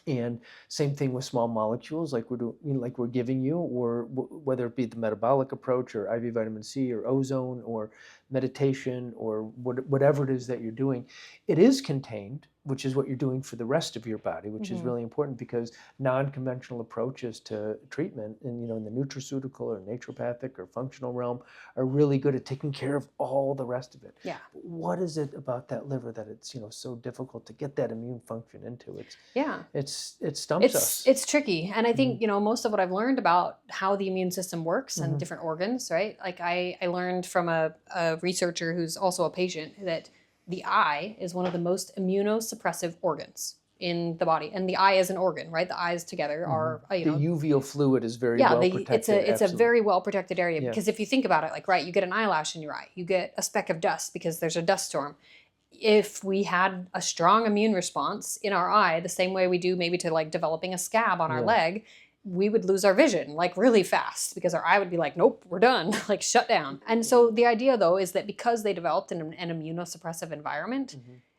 And same thing with small molecules, like we're giving you, or whether it be the metabolic approach, or IV vitamin C, or ozone, or meditation, or whatever it is that you're doing. It is contained, which is what you're doing for the rest of your body, which is really important, because non-conventional approaches to treatment in the nutraceutical or naturopathic or functional realm are really good at taking care of all the rest of it. Yeah. What is it about that liver that it's so difficult to get that immune function into? It stumps us. It's tricky. And I think, most of what I've learned about how the immune system works and different organs, right? Like I learned from a researcher who's also a patient that the eye is one of the most immunosuppressive organs in the body. And the eye is an organ, right? The eyes together are, the uveal fluid is very well protected. It's a very well protected area, because if you think about it, you get an eyelash in your eye, you get a speck of dust because there's a dust storm. If we had a strong immune response in our eye, the same way we do maybe to developing a scab on our leg, we would lose our vision really fast, because our eye would be like, nope, we're done, shut down. And so the idea, though, is that because they developed in an immunosuppressive environment,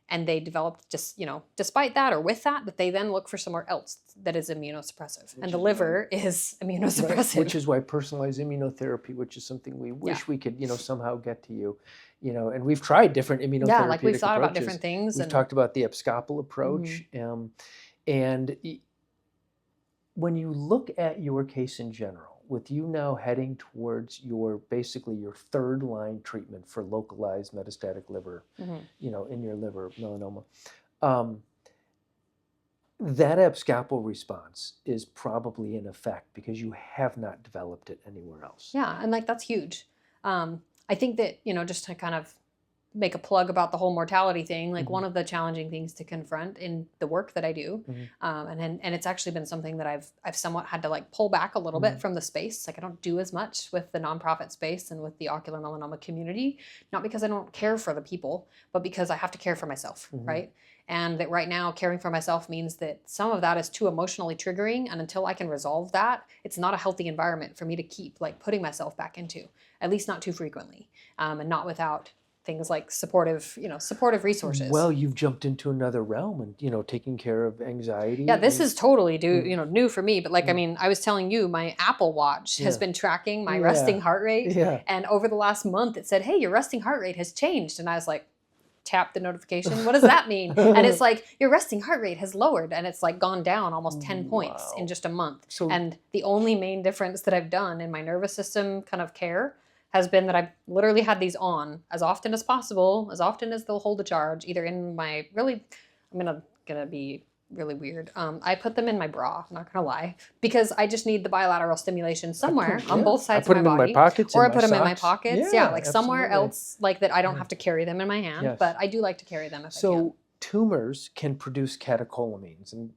and they developed just, despite that or with that they then look for somewhere else that is immunosuppressive. And the liver is immunosuppressive. Which is why personalized immunotherapy, which is something we wish we could, somehow get to you, and we've tried different immunotherapeutic Yeah, like we've thought about approaches. different things. We've talked about the abscopal approach. And when you look at your case in general, with you now heading towards basically your third line treatment for localized metastatic liver, in your liver melanoma, that abscopal response is probably in effect because you have not developed it anywhere else. Yeah, and like that's huge. I think that, just to kind of make a plug about the whole mortality thing, like one of the challenging things to confront in the work that I do, and it's actually been something that I've somewhat had to like pull back a little bit from the space. Like I don't do as much with the nonprofit space and with the ocular melanoma community, not because I don't care for the people, but because I have to care for myself, right? And that right now caring for myself means that some of that is too emotionally triggering, and until I can resolve that, it's not a healthy environment for me to keep like putting myself back into, at least not too frequently, and not without things like supportive resources. Well, you've jumped into another realm and, taking care of anxiety. Yeah, this is totally new for me. But like, I mean, I was telling you, my Apple Watch has been tracking my resting heart rate. Yeah. And over the last month, it said, hey, your resting heart rate has changed. And I was like, tap the notification. What does that mean? And it's like, your resting heart rate has lowered, and it's like gone down almost 10 points in just a month. And the only main difference that I've done in my nervous system kind of care has been that I've literally had these on as often as possible, as often as they'll hold a charge, either in my I'm gonna be really weird. I put them in my bra, I'm not gonna lie, because I just need the bilateral stimulation somewhere on both sides of my body. I put them in my pockets, or I put them in my pockets. Yeah, like somewhere absolutely. else, like that I don't have to carry them in my hand, but I do like to carry them if I can. So tumors can produce catecholamines, and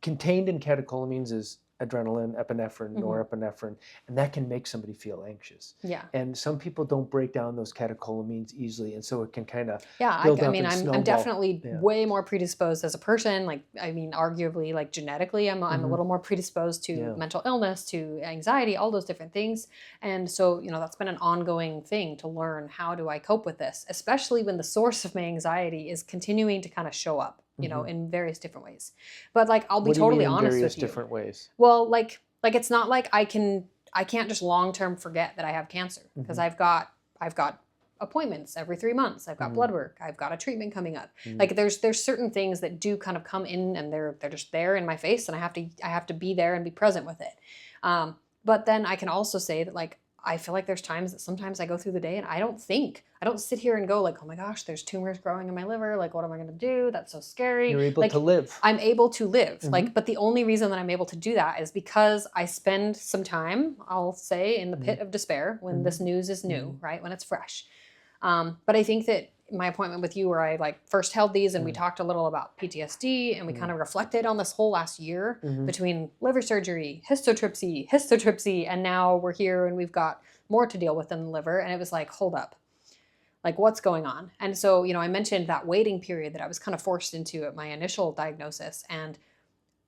contained in catecholamines is adrenaline, epinephrine, norepinephrine, and that can make somebody feel anxious. Yeah. And some people don't break down those catecholamines easily, and so it can kind of I'm definitely way more predisposed as a person. Like, I mean, arguably, like genetically, I'm a little more predisposed to mental illness, to anxiety, all those different things. And so, that's been an ongoing thing to learn, how do I cope with this, especially when the source of my anxiety is continuing to kind of show up. In various different ways. But like, I'll be totally honest with you. Various different ways? Well, like it's not like I can't just long-term forget that I have cancer, because I've got appointments every 3 months. I've got blood work. I've got a treatment coming up. Like there's certain things that do kind of come in, and they're just there in my face, and I have to be there and be present with it. But then I can also say that, like, I feel like there's times that sometimes I go through the day and I don't sit here and go like, oh my gosh, there's tumors growing in my liver. Like, what am I going to do? That's so scary. You're able to live. I'm able to live. But the only reason that I'm able to do that is because I spend some time, I'll say, in the pit of despair when this news is new, right? When it's fresh. But I think that my appointment with you, where I like first held these and we talked a little about PTSD, and we kind of reflected on this whole last year between liver surgery, histotrypsy, and now we're here and we've got more to deal with than the liver. And it was like, hold up, like what's going on? And so, I mentioned that waiting period that I was kind of forced into at my initial diagnosis. And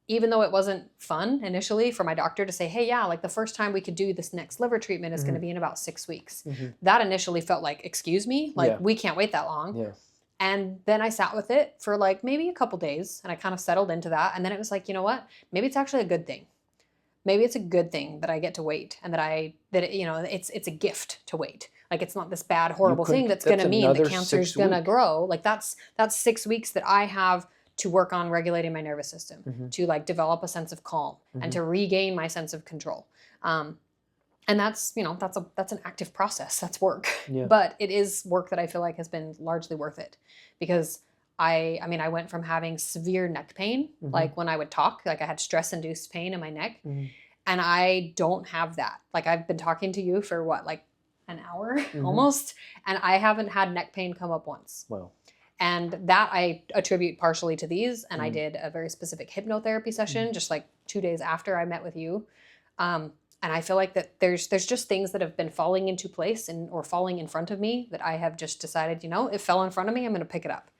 even though it wasn't fun initially for my doctor to say, hey, yeah, like the first time we could do this next liver treatment is going to be in about 6 weeks. That initially felt like, excuse me, like we can't wait that long. Yeah. And then I sat with it for like maybe a couple days, and I kind of settled into that. And then it was like, you know what? Maybe it's actually a good thing. Maybe it's a good thing that I get to wait, and it's a gift to wait. Like, it's not this bad, horrible thing that's going to mean that cancer's going to grow. Like that's 6 weeks that I have to work on regulating my nervous system, to like develop a sense of calm and to regain my sense of control. And that's an active process. That's work, but it is work that I feel like has been largely worth it, because I went from having severe neck pain, like when I would talk, like I had stress-induced pain in my neck, and I don't have that. Like, I've been talking to you for what, like an hour almost, and I haven't had neck pain come up once. Wow. And that I attribute partially to these. And I did a very specific hypnotherapy session just like 2 days after I met with you. And I feel like that there's just things that have been falling into place or falling in front of me that I have just decided, it fell in front of me, I'm going to pick it up.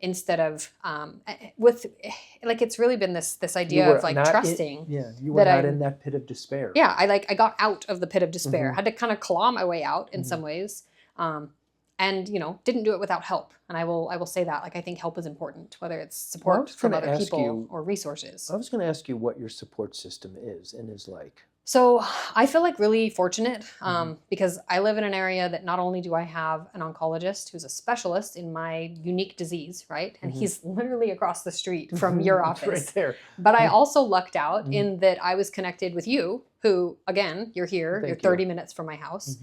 Instead of with, like, it's really been this idea of like trusting. You were not in that pit of despair. Yeah, I got out of the pit of despair. I had to kind of claw my way out in some ways. And didn't do it without help. And I will say that, like, I think help is important, whether it's support from other people or resources. I was going to ask you what your support system is and is like. So I feel like really fortunate because I live in an area that not only do I have an oncologist who's a specialist in my unique disease, right? And he's literally across the street from your office. Right there. But I also lucked out in that I was connected with you, who, again, you're here, Thank you're you. 30 minutes from my house.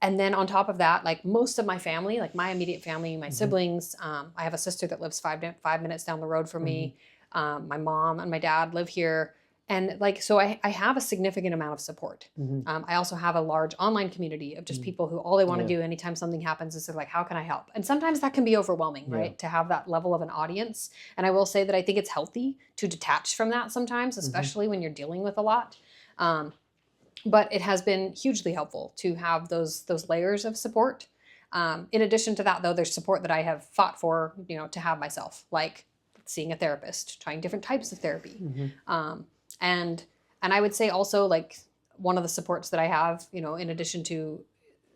And then on top of that, like most of my family, like my immediate family, my siblings, I have a sister that lives 5 minutes down the road from me. My mom and my dad live here. And like, so I have a significant amount of support. I also have a large online community of just people who all they want to do anytime something happens is they're like, how can I help? And sometimes that can be overwhelming, right? To have that level of an audience. And I will say that I think it's healthy to detach from that sometimes, especially when you're dealing with a lot. But it has been hugely helpful to have those layers of support. In addition to that, though, there's support that I have fought for, to have myself, like seeing a therapist, trying different types of therapy. And I would say also, like, one of the supports that I have, in addition to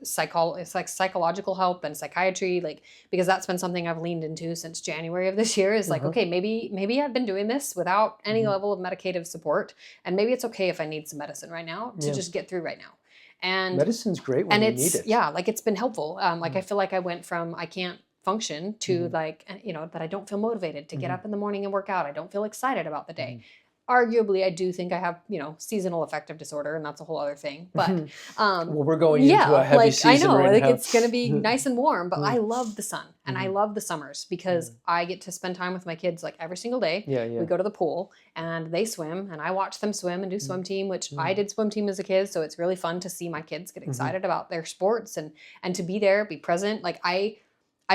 psychological help and psychiatry, like, because that's been something I've leaned into since January of this year, is like, okay, maybe I've been doing this without any level of medicative support, and maybe it's okay if I need some medicine right now to just get through right now. And medicine's great when you need it. Yeah, like it's been helpful. Like I feel like I went from I can't function to like, that I don't feel motivated to get up in the morning and work out. I don't feel excited about the day. Arguably, I do think I have, seasonal affective disorder, and that's a whole other thing. But well, we're going into a heavy season right now. I know, it's going to be nice and warm, but I love the sun and I love the summers because I get to spend time with my kids like every single day. We go to the pool and they swim, and I watch them swim and do swim team, which I did swim team as a kid, so it's really fun to see my kids get excited about their sports and to be there, be present. Like I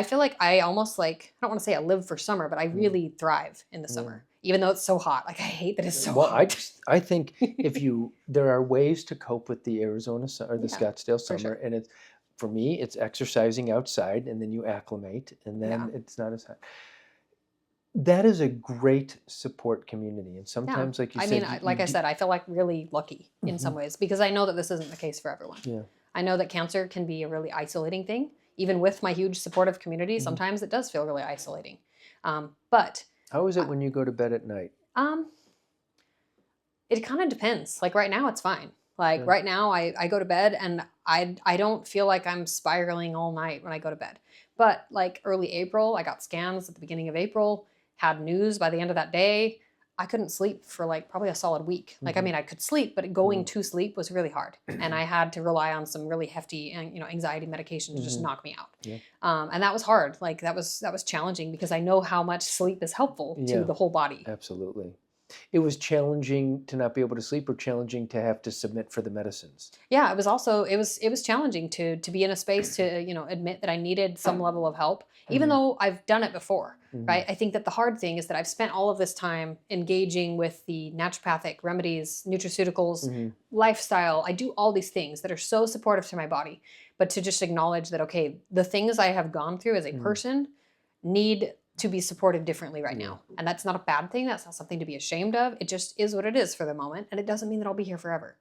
feel like I almost like, I don't want to say I live for summer, but I really thrive in the summer. Even though it's so hot. Like I hate that it's so hot. I think there are ways to cope with the Arizona or the Scottsdale summer. Sure. And for me, it's exercising outside, and then you acclimate, and then it's not as hot. That is a great support community. And sometimes, like you said. I said, I feel like really lucky in some ways, because I know that this isn't the case for everyone. Yeah. I know that cancer can be a really isolating thing. Even with my huge supportive community, sometimes it does feel really isolating. But how is it when you go to bed at night? It kind of depends. Like right now, it's fine. Like right now, I go to bed and I don't feel like I'm spiraling all night when I go to bed. But like early April, I got scans at the beginning of April, had news by the end of that day. I couldn't sleep for like probably a solid week. Like, I mean, I could sleep, but going to sleep was really hard. And I had to rely on some really hefty, anxiety medication to just knock me out. Yeah. And that was hard. Like that was challenging because I know how much sleep is helpful to the whole body. Absolutely. It was challenging to not be able to sleep, or challenging to have to submit for the medicines? Yeah, it was also, it was challenging to be in a space to, admit that I needed some level of help, even though I've done it before, right? I think that the hard thing is that I've spent all of this time engaging with the naturopathic remedies, nutraceuticals, lifestyle. I do all these things that are so supportive to my body, but to just acknowledge that, okay, the things I have gone through as a person need to be supported differently right now. And that's not a bad thing. That's not something to be ashamed of. It just is what it is for the moment. And it doesn't mean that I'll be here forever.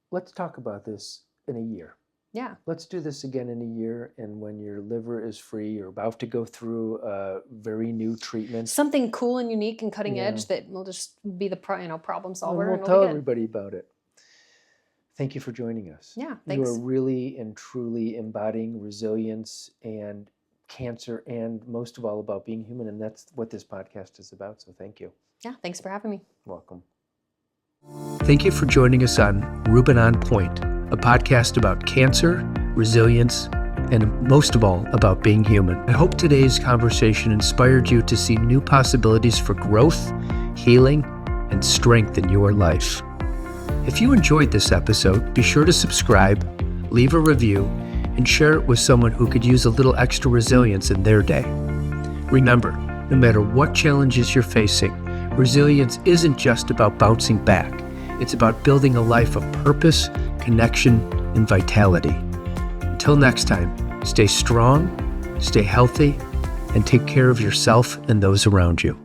Let's talk about this in a year. Yeah. Let's do this again in a year. And when your liver is free, you're about to go through a very new treatment. Something cool and unique and cutting edge that will just be the problem solver. And we'll tell everybody about it. Thank you for joining us. Yeah, thanks. You are really and truly embodying resilience and cancer, and most of all about being human, and that's what this podcast is about, so thank you. Yeah, thanks for having me. Welcome. Thank you for joining us on Rubin on Point, a podcast about cancer, resilience, and most of all, about being human. I hope today's conversation inspired you to see new possibilities for growth, healing, and strength in your life. If you enjoyed this episode, be sure to subscribe, leave a review, and share it with someone who could use a little extra resilience in their day. Remember, no matter what challenges you're facing, resilience isn't just about bouncing back. It's about building a life of purpose, connection, and vitality. Until next time, stay strong, stay healthy, and take care of yourself and those around you.